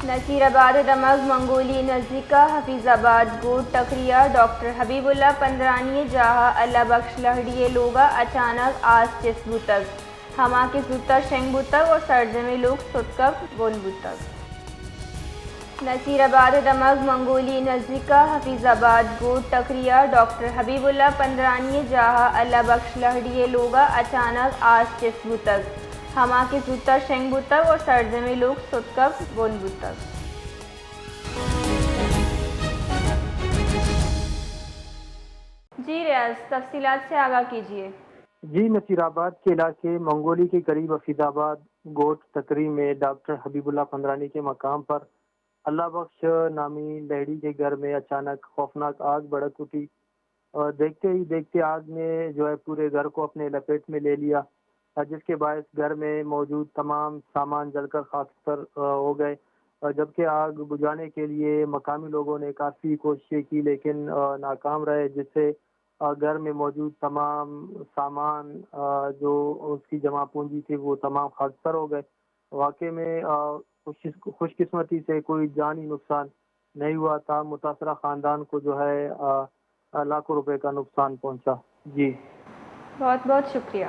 نصیر آباد رمض منگولی نزدیکا حفیظ آباد گوٹ ٹکریا ڈاکٹر حبیب اللہ پندرانی جہاں اللہ بخش لہڑیے لوگا اچانک آس چس بوتک ہما کے زودتر شنگ بوتک اور سرزمی لوگ ستکب بول بوتک نصیر آباد رمض منگولی نزدیکا حفیظ آباد گوٹ ٹکریا ڈاکٹر حبیب اللہ پندرانی جہاں اللہ بخش لہڑیے لوگا اچانک آس چس بوتک ہما کے زودتر شنگ بوتک اور سرزمی لوگ ستکب بول بوتک جی ریاض تفصیلات سے آگاہ کیجیے۔ جی، نصیر آباد کے علاقے منگولی کے قریب حفیظ آباد گوٹ ٹکری میں ڈاکٹر حبیب اللہ پندرانی کے مقام پر اللہ بخش نامی لہڑی کے گھر میں اچانک خوفناک آگ بھڑک اٹھی اور دیکھتے ہی دیکھتے آگ نے جو ہے پورے گھر کو اپنے لپیٹ میں لے لیا، جس کے باعث گھر میں موجود تمام سامان جل کر خاکستر ہو گئے، جبکہ آگ بجھانے کے لیے مقامی لوگوں نے کافی کوششیں کی لیکن ناکام رہے، جس سے گھر میں موجود تمام سامان جو اس کی جمع پونجی تھی وہ تمام خاکستر ہو گئے۔ واقعے میں خوش قسمتی سے کوئی جانی نقصان نہیں ہوا تھا، متاثرہ خاندان کو جو ہے لاکھوں روپے کا نقصان پہنچا۔ جی، بہت بہت شکریہ۔